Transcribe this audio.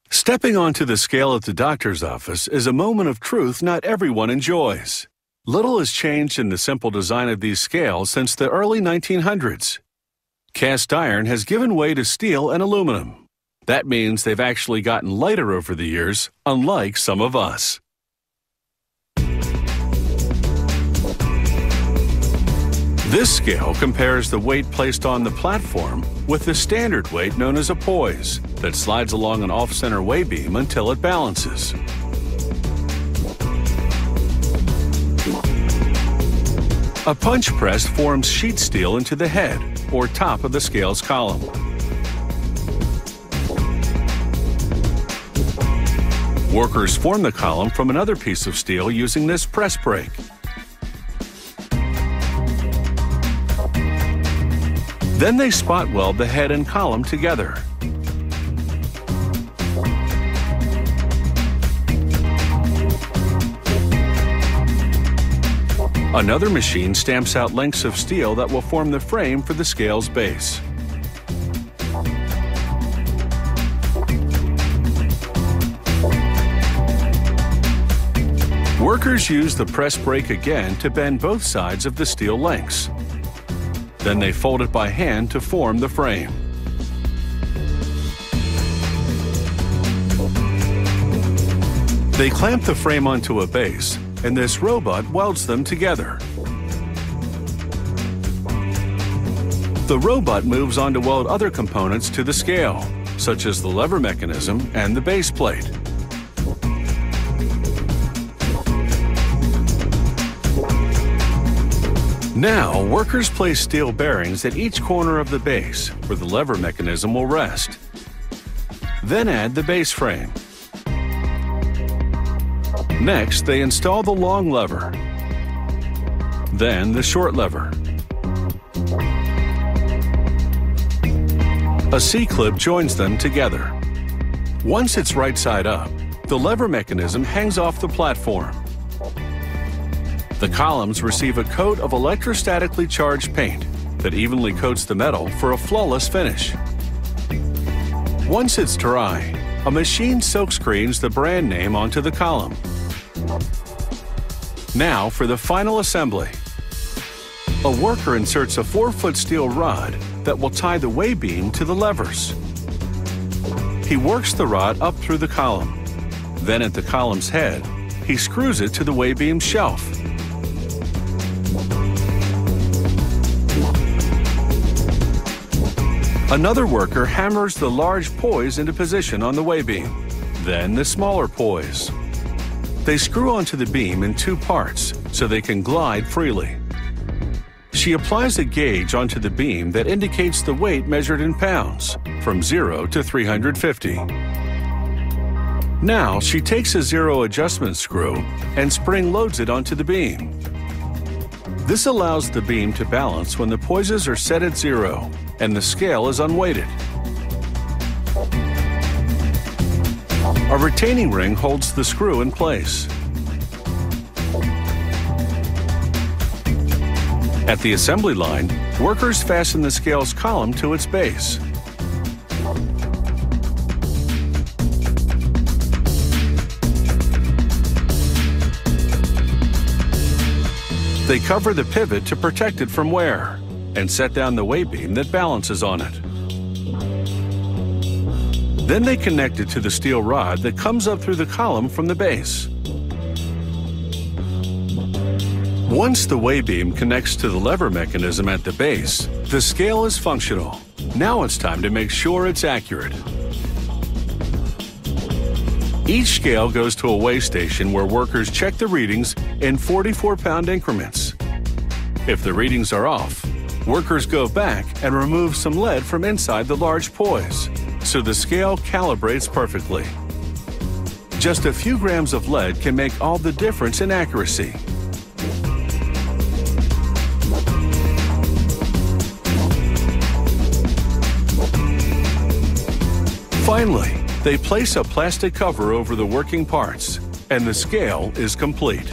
Stepping onto the scale at the doctor's office is a moment of truth not everyone enjoys. Little has changed in the simple design of these scales since the early 1900s. Cast iron has given way to steel and aluminum. That means they've actually gotten lighter over the years, unlike some of us. This scale compares the weight placed on the platform with the standard weight known as a poise that slides along an off-center weigh beam until it balances. A punch press forms sheet steel into the head, or top of the scale's column. Workers form the column from another piece of steel using this press brake. Then they spot weld the head and column together. Another machine stamps out lengths of steel that will form the frame for the scale's base. Workers use the press brake again to bend both sides of the steel lengths. Then they fold it by hand to form the frame. They clamp the frame onto a base, and this robot welds them together. The robot moves on to weld other components to the scale, such as the lever mechanism and the base plate. Now, workers place steel bearings at each corner of the base, where the lever mechanism will rest. Then add the base frame. Next, they install the long lever, then the short lever. A C-clip joins them together. Once it's right side up, the lever mechanism hangs off the platform. The columns receive a coat of electrostatically charged paint that evenly coats the metal for a flawless finish. Once it's dry, a machine silkscreens the brand name onto the column. Now for the final assembly. A worker inserts a 4-foot steel rod that will tie the weigh beam to the levers. He works the rod up through the column. Then at the column's head, he screws it to the weigh beam shelf. Another worker hammers the large poise into position on the weigh beam, then the smaller poise. They screw onto the beam in 2 parts so they can glide freely. She applies a gauge onto the beam that indicates the weight measured in pounds, from 0 to 350. Now she takes a zero adjustment screw and spring loads it onto the beam. This allows the beam to balance when the poises are set at 0 and the scale is unweighted. A retaining ring holds the screw in place. At the assembly line, workers fasten the scale's column to its base. They cover the pivot to protect it from wear and set down the weigh beam that balances on it. Then they connect it to the steel rod that comes up through the column from the base. Once the weigh beam connects to the lever mechanism at the base, the scale is functional. Now it's time to make sure it's accurate. Each scale goes to a weigh station where workers check the readings in 44-pound increments. If the readings are off, workers go back and remove some lead from inside the large poise, so the scale calibrates perfectly. Just a few grams of lead can make all the difference in accuracy. Finally, they place a plastic cover over the working parts, and the scale is complete.